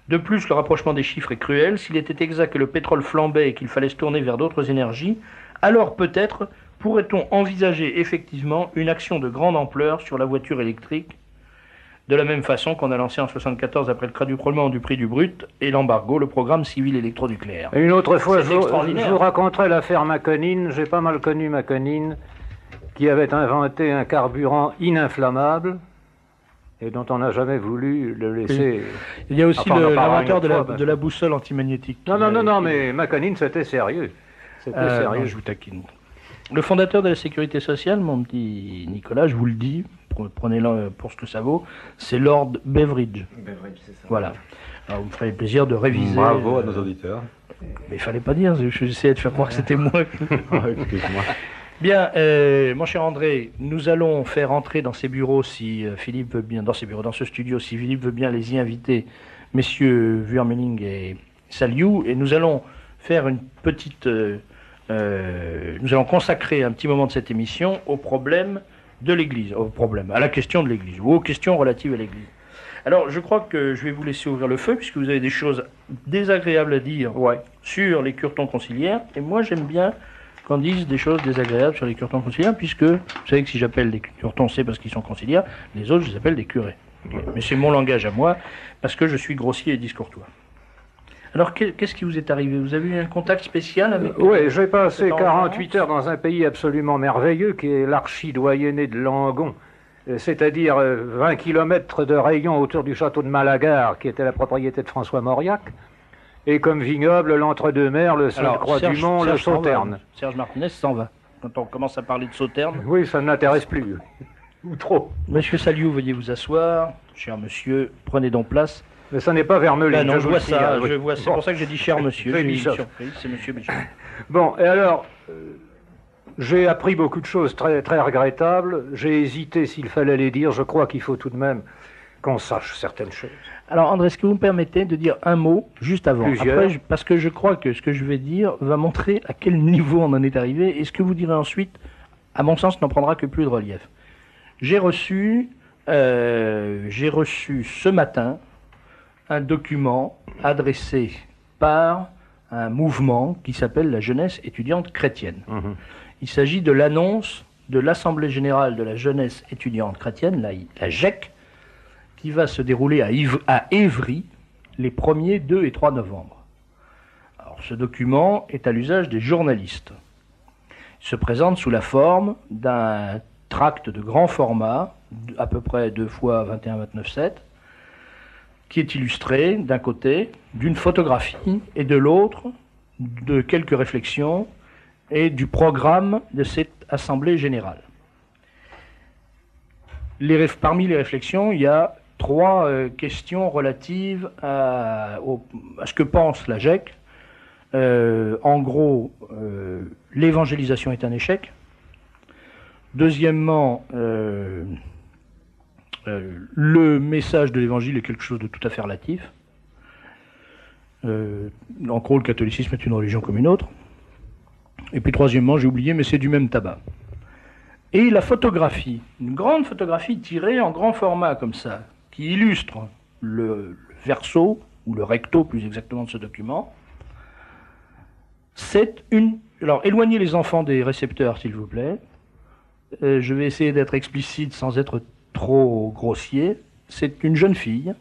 De plus, le rapprochement des chiffres est cruel. S'il était exact que le pétrole flambait et qu'il fallait se tourner vers d'autres énergies, alors peut-être pourrait-on envisager effectivement une action de grande ampleur sur la voiture électrique, de la même façon qu'on a lancé en 1974, après le quadruplement du prix du brut et l'embargo, le programme civil électronucléaire. Et une autre fois, C'est extraordinaire. je vous raconterai l'affaire Maconine. J'ai pas mal connu Maconine, qui avait inventé un carburant ininflammable et dont on n'a jamais voulu le laisser. Il y a aussi Enfin, on en parlera l'inventeur une autre fois, de la boussole antimagnétique. Non, mais Maconine, c'était sérieux. C'était sérieux. Non, je vous taquine. Le fondateur de la sécurité sociale, mon petit Nicolas, je vous le dis, prenez-le pour ce que ça vaut, c'est Lord Beveridge. Beveridge, c'est ça. Voilà. Alors, vous me ferez plaisir de réviser. Bravo à nos auditeurs. Mais il fallait pas dire, j'essayais de faire croire que c'était moi. Excuse-moi. Bien, mon cher André, nous allons faire entrer dans ces bureaux, si Philippe veut bien, dans ce studio, si Philippe veut bien les y inviter, messieurs Vuermeling et Saliou, et nous allons faire une petite... nous allons consacrer un petit moment de cette émission au problème de l'Église, à la question de l'Église, ou aux questions relatives à l'Église. Alors, je crois que je vais vous laisser ouvrir le feu, puisque vous avez des choses désagréables à dire sur les curetons conciliaires, et moi j'aime bien qu'on dise des choses désagréables sur les curetons conciliaires, puisque vous savez que si j'appelle des curetons, c'est parce qu'ils sont conciliaires, les autres je les appelle des curés. Mais c'est mon langage à moi, parce que je suis grossier et discourtois. Alors, qu'est-ce qui vous est arrivé? Vous avez eu un contact spécial avec... Oui, j'ai passé cette 48 heures dans un pays absolument merveilleux qui est l'archidoyenné de Langon, c'est-à-dire 20 km de rayon autour du château de Malagar, qui était la propriété de François Mauriac, et comme vignoble, l'Entre-deux-Mers, le Sainte-Croix-du-Mont, le Sauterne. Serge Martinez s'en va. Quand on commence à parler de Sauterne... Oui, ça ne m'intéresse plus. Ou trop. Monsieur Saliou, veuillez vous asseoir. Cher monsieur, prenez donc place. Mais ça n'est pas Vermeline. Non, je vois ça. oui. C'est Bon. pour ça que j'ai dit cher monsieur. Oui, J'ai eu une Bischoff. surprise, c'est monsieur Bischoff. Bon, et alors, j'ai appris beaucoup de choses très, très regrettables. J'ai hésité s'il fallait les dire. Je crois qu'il faut tout de même qu'on sache certaines choses. Alors André, est-ce que vous me permettez de dire un mot juste avant? Plusieurs. Après, parce que je crois que ce que je vais dire va montrer à quel niveau on en est arrivé, et ce que vous direz ensuite, à mon sens, n'en prendra que plus de relief. J'ai reçu ce matin un document adressé par un mouvement qui s'appelle la Jeunesse étudiante chrétienne. Il s'agit de l'annonce de l'Assemblée générale de la jeunesse étudiante chrétienne, la GEC, qui va se dérouler à Évry les 1er, 2 et 3 novembre. Alors, ce document est à l'usage des journalistes. Il se présente sous la forme d'un tract de grand format, à peu près 2 fois 21-29-7, qui est illustré d'un côté d'une photographie et de l'autre de quelques réflexions et du programme de cette Assemblée générale. Parmi les réflexions, il y a 3 questions relatives à ce que pense la GEC. En gros, l'évangélisation est un échec. Deuxièmement, le message de l'évangile est quelque chose de tout à fait relatif. En gros, le catholicisme est une religion comme une autre. Et puis troisièmement, j'ai oublié, mais c'est du même tabac. Et la photographie, une grande photographie tirée en grand format comme ça, qui illustre le verso, ou le recto plus exactement de ce document, c'est une... Alors, éloignez les enfants des récepteurs, s'il vous plaît. Je vais essayer d'être explicite sans être trop grossier. C'est une jeune fille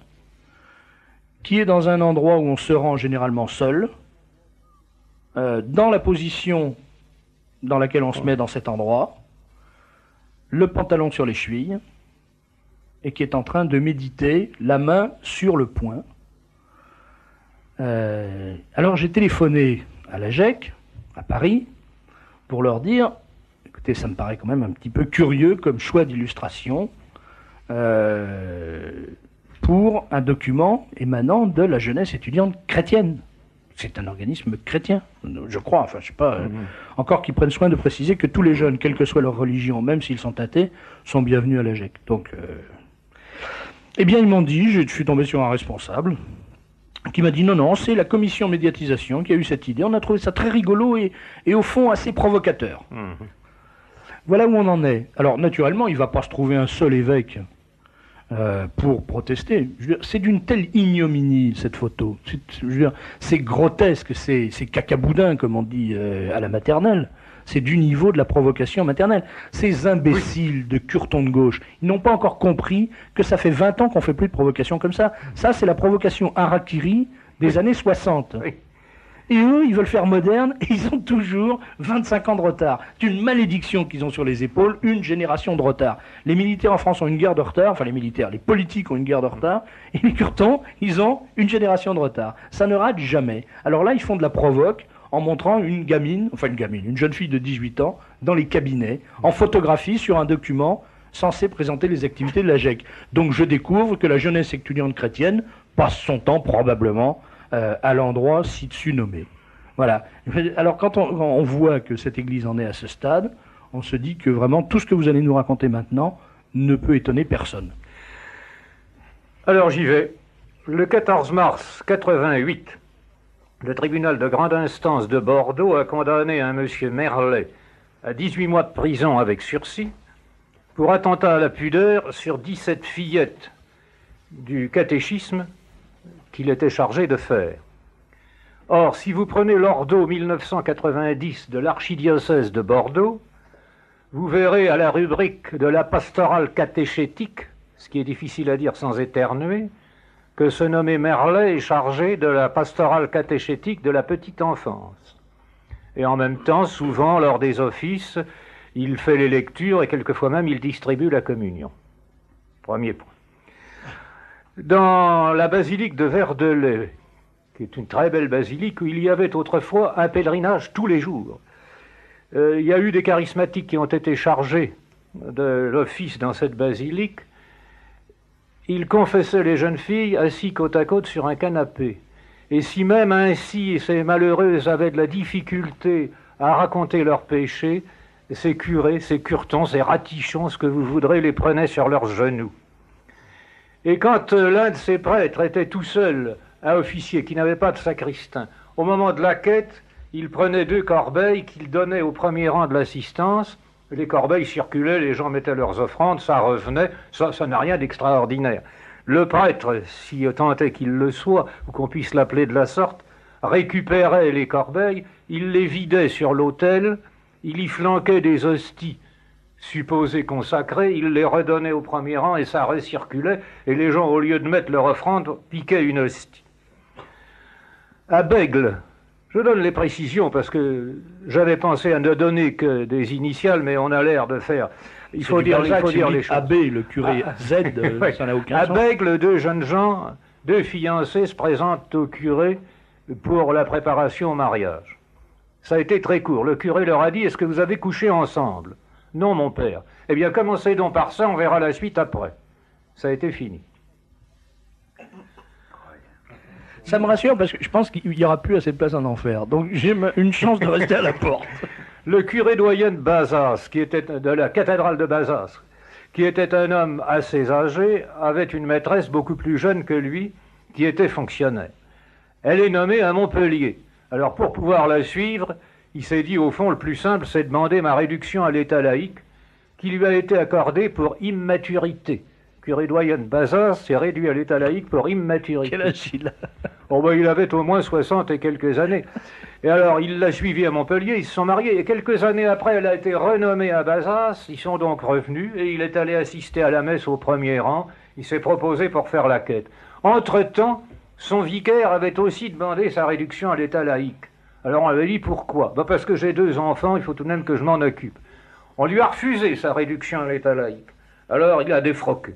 qui est dans un endroit où on se rend généralement seul, dans la position dans laquelle on se met dans cet endroit, le pantalon sur les chevilles, et qui est en train de méditer, la main sur le poing. Alors j'ai téléphoné à la GEC, à Paris, pour leur dire, écoutez, ça me paraît quand même un petit peu curieux comme choix d'illustration pour un document émanant de la jeunesse étudiante chrétienne. C'est un organisme chrétien, je crois, enfin je sais pas, encore qu'ils prennent soin de préciser que tous les jeunes, quelle que soit leur religion, même s'ils sont athées, sont bienvenus à la GEC. Donc, eh bien ils m'ont dit, je suis tombé sur un responsable, qui m'a dit non, c'est la commission médiatisation qui a eu cette idée, on a trouvé ça très rigolo et au fond assez provocateur. Voilà où on en est. Alors naturellement, il ne va pas se trouver un seul évêque pour protester. Je veux dire, c'est d'une telle ignominie, cette photo. C'est grotesque, c'est cacaboudin, comme on dit à la maternelle. c'est du niveau de la provocation maternelle. Ces imbéciles de curtons de gauche, ils n'ont pas encore compris que ça fait 20 ans qu'on fait plus de provocation comme ça. Ça, c'est la provocation harakiri des années 60. Oui. Et eux, ils veulent faire moderne et ils ont toujours 25 ans de retard. C'est une malédiction qu'ils ont sur les épaules, une génération de retard. Les militaires en France ont une guerre de retard, enfin les militaires, les politiques ont une guerre de retard, et les curtons, ils ont une génération de retard. Ça ne rate jamais. Alors là, ils font de la provoque en montrant une jeune fille de 18 ans, dans les cabinets, en photographie sur un document censé présenter les activités de la GIEC. Donc je découvre que la jeunesse étudiante chrétienne passe son temps probablement à l'endroit ci-dessus nommé. Voilà. Alors quand on voit que cette église en est à ce stade, on se dit que vraiment tout ce que vous allez nous raconter maintenant ne peut étonner personne. Alors j'y vais. Le 14 mars 88, le tribunal de grande instance de Bordeaux a condamné un monsieur Merlet à 18 mois de prison avec sursis pour attentat à la pudeur sur 17 fillettes du catéchisme qu'il était chargé de faire. Or, si vous prenez l'ordo 1990 de l'archidiocèse de Bordeaux, vous verrez à la rubrique de la pastorale catéchétique, ce qui est difficile à dire sans éternuer, que ce nommé Merlet est chargé de la pastorale catéchétique de la petite enfance. Et en même temps, souvent, lors des offices, il fait les lectures et quelquefois même il distribue la communion. Premier point. Dans la basilique de Verdelais, qui est une très belle basilique, où il y avait autrefois un pèlerinage tous les jours, il y a eu des charismatiques qui ont été chargés de l'office dans cette basilique. Ils confessaient les jeunes filles assis côte à côte sur un canapé. Et si même ainsi ces malheureuses avaient de la difficulté à raconter leurs péchés, ces curés, ces curtons, ces ratichons, ce que vous voudrez, les prenaient sur leurs genoux. Et quand l'un de ces prêtres était tout seul, un officier qui n'avait pas de sacristain, au moment de la quête, il prenait 2 corbeilles qu'il donnait au premier rang de l'assistance. Les corbeilles circulaient, les gens mettaient leurs offrandes, ça revenait, ça n'a rien d'extraordinaire. Le prêtre, si tant est qu'il le soit, ou qu'on puisse l'appeler de la sorte, récupérait les corbeilles, il les vidait sur l'autel, il y flanquait des hosties supposées consacrées, il les redonnait au premier rang et ça recirculait, et les gens, au lieu de mettre leur offrande, piquaient une hostie. À Bègle, je donne les précisions parce que j'avais pensé à ne donner que des initiales, mais on a l'air de faire... Il faut dire les choses. Abbé, le curé Z, oui. Ça n'a aucun à sens. À Bègle, 2 jeunes gens, 2 fiancés se présentent au curé pour la préparation au mariage. Ça a été très court. Le curé leur a dit, est-ce que vous avez couché ensemble? Non, mon père. Eh bien, commencez donc par ça, on verra la suite après. Ça a été fini. Ça me rassure parce que je pense qu'il n'y aura plus assez de place en enfer. Donc j'ai une chance de rester à la porte. Le curé doyen de Bazas, qui était de la cathédrale de Bazas, qui était un homme assez âgé, avait une maîtresse beaucoup plus jeune que lui, qui était fonctionnaire. Elle est nommée à Montpellier. Alors pour pouvoir la suivre, il s'est dit au fond le plus simple, c'est demander ma réduction à l'état laïque, qui lui a été accordée pour immaturité. Curé doyen de Bazas s'est réduit à l'état laïque pour immaturité. Quel âge il a? Oh ben, il avait au moins 60 et quelques années. Et alors, il l'a suivi à Montpellier, ils se sont mariés, et quelques années après, elle a été renommée à Bazas, ils sont donc revenus, et il est allé assister à la messe au premier rang, il s'est proposé pour faire la quête. Entre-temps, son vicaire avait aussi demandé sa réduction à l'état laïque. Alors on avait dit, pourquoi? Ben parce que j'ai 2 enfants, il faut tout de même que je m'en occupe. On lui a refusé sa réduction à l'état laïque. Alors, il a défroqué.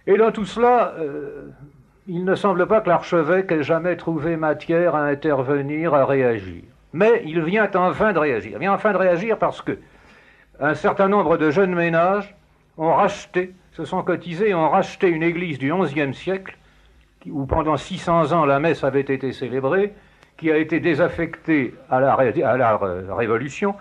Et dans tout cela... il ne semble pas que l'archevêque ait jamais trouvé matière à intervenir, à réagir. Mais il vient enfin de réagir. Il vient enfin de réagir parce que un certain nombre de jeunes ménages ont racheté, se sont cotisés et ont racheté une église du XIe siècle, où pendant 600 ans la messe avait été célébrée, qui a été désaffectée à la Révolution,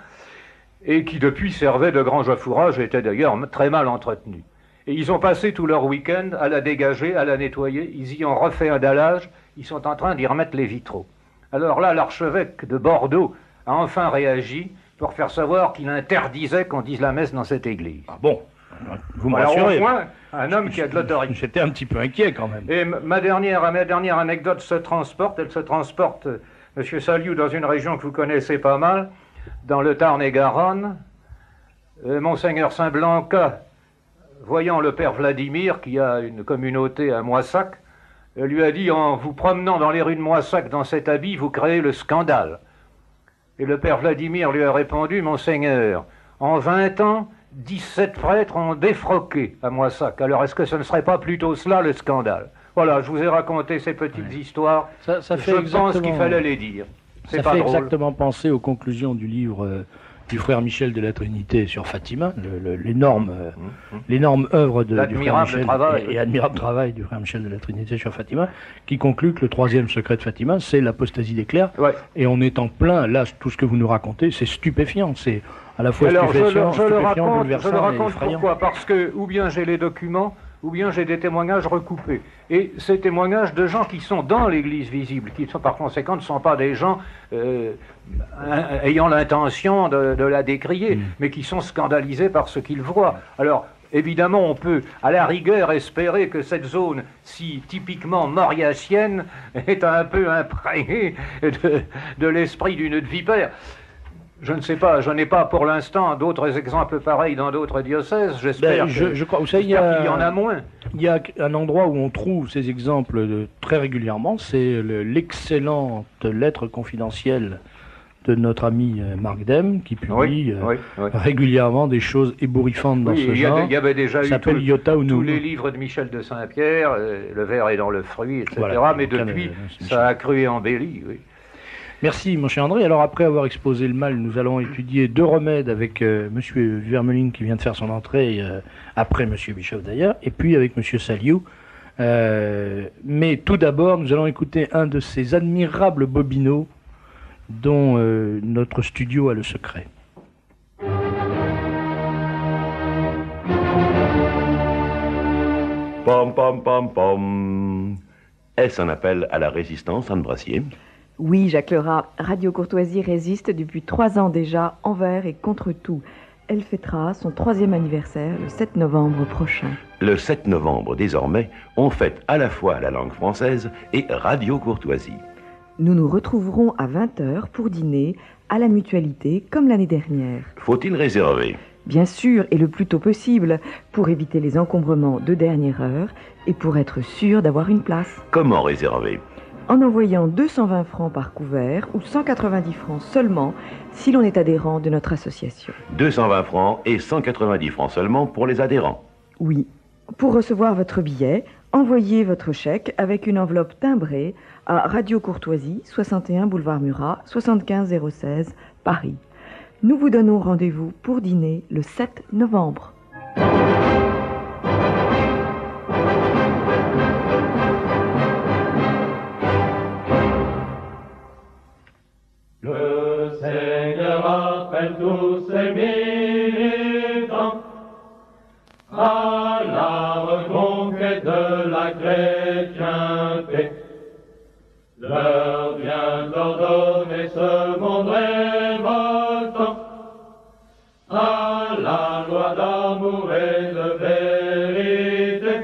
et qui depuis servait de grand joie-fourrage et était d'ailleurs très mal entretenue. Et ils ont passé tout leur week-end à la dégager, à la nettoyer. Ils y ont refait un dallage. Ils sont en train d'y remettre les vitraux. Alors là, l'archevêque de Bordeaux a enfin réagi pour faire savoir qu'il interdisait qu'on dise la messe dans cette église. Ah bon? Vous me rassurez. Au moins, un homme qui a de l'autorité. J'étais un petit peu inquiet quand même. Et ma dernière anecdote se transporte. Elle se transporte, Monsieur Saliou, dans une région que vous connaissez pas mal. dans le Tarn-et-Garonne, Monseigneur Saint-Blanca, voyant le père Vladimir, qui a une communauté à Moissac, lui a dit, en vous promenant dans les rues de Moissac dans cet habit, vous créez le scandale. Et le père Vladimir lui a répondu, Monseigneur, en 20 ans, 17 prêtres ont défroqué à Moissac. Alors est-ce que ce ne serait pas plutôt cela le scandale? Voilà, je vous ai raconté ces petites histoires. Ça fait je pense qu'il fallait les dire. Ça fait exactement penser aux conclusions du livre du frère Michel de la Trinité sur Fatima, l'énorme œuvre du frère Michel et admirable travail du frère Michel de la Trinité sur Fatima, qui conclut que le troisième secret de Fatima, c'est l'apostasie des clercs. Ouais. Et on est en plein, là, tout ce que vous nous racontez, c'est stupéfiant, c'est à la fois stupéfiant, bouleversant, je le raconte effrayant. Pourquoi? Parce que, ou bien j'ai les documents, ou bien j'ai des témoignages recoupés. Et ces témoignages de gens qui sont dans l'Église visible, qui sont par conséquent ne sont pas des gens ayant l'intention de la décrier, mais qui sont scandalisés par ce qu'ils voient. Alors, évidemment, on peut, à la rigueur, espérer que cette zone si typiquement mauriacienne est un peu imprégnée de l'esprit d'une vipère. Je ne sais pas, je n'ai pas pour l'instant d'autres exemples pareils dans d'autres diocèses. J'espère je crois, vous savez, qu'il y en a moins. Il y a un endroit où on trouve ces exemples très régulièrement, c'est l'excellente lettre confidentielle de notre ami Marc Dem, qui publie régulièrement des choses ébouriffantes dans ce genre. Il y avait déjà eu tous les livres de Michel de Saint-Pierre, Le ver est dans le fruit, etc. Voilà, mais depuis, ça a cru et embelli, oui. Merci, mon cher André. Alors, après avoir exposé le mal, nous allons étudier 2 remèdes avec Monsieur Vermeline, qui vient de faire son entrée, après Monsieur Bischoff d'ailleurs, et puis avec Monsieur Saliou. Mais tout d'abord, nous allons écouter un de ces admirables bobineaux dont notre studio a le secret. Pom pom pom pom. Est-ce un appel à la résistance, Anne Brassier? Oui, Jacques Lerat, Radio Courtoisie résiste depuis 3 ans déjà, envers et contre tout. Elle fêtera son 3e anniversaire le 7 novembre prochain. Le 7 novembre, désormais, on fête à la fois la langue française et Radio Courtoisie. Nous nous retrouverons à 20h pour dîner à la Mutualité, comme l'année dernière. Faut-il réserver? Bien sûr, et le plus tôt possible, pour éviter les encombrements de dernière heure et pour être sûr d'avoir une place. Comment réserver? En envoyant 220 francs par couvert ou 190 francs seulement si l'on est adhérent de notre association. 220 francs et 190 francs seulement pour les adhérents. Oui. Pour recevoir votre billet, envoyez votre chèque avec une enveloppe timbrée à Radio Courtoisie, 61 boulevard Murat, 75 016, Paris. Nous vous donnons rendez-vous pour dîner le 7 novembre. Le Seigneur appelle tous ses militants à la reconquête de la chrétienté. L'heure vient d'ordonner ce monde révoltant à la loi d'amour et de vérité.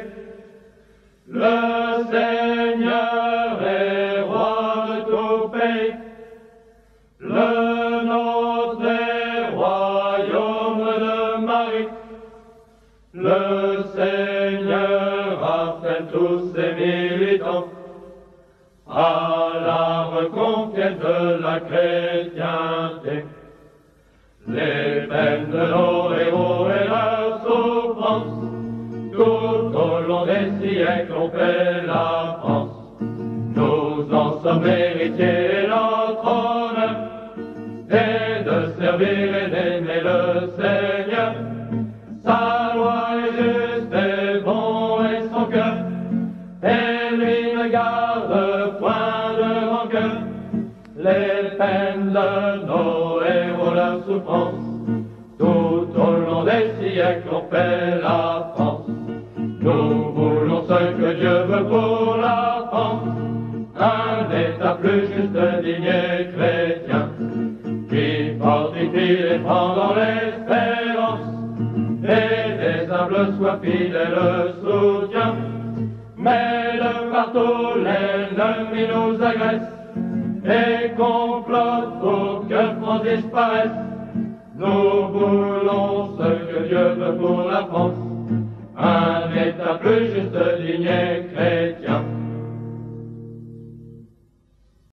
Le Seigneur est roi de tout pays. Le nôtre est royaume de Marie. Le Seigneur appelle tous ses militants à la reconquête de la chrétienté. Les peines de nos héros et leurs souffrances, tout au long des siècles ont fait la France. Nous en sommes héritiers et notre honneur est de servir et d'aimer le Seigneur. Sa loi est juste et bon et son cœur, et lui ne garde point de rancœur. Les peines de nos héros, leurs souffrances, tout au long des siècles ont fait la France. Nous voulons ce que Dieu veut pour la France, un État plus juste, digne et chrétien, qui fortifie les francs dans l'espérance, et des humbles soient fidèles le soutien. Mais de partout l'ennemi nous agresse, et complotent pour que France disparaisse. Nous voulons ce que Dieu veut pour la France, un État plus juste, digne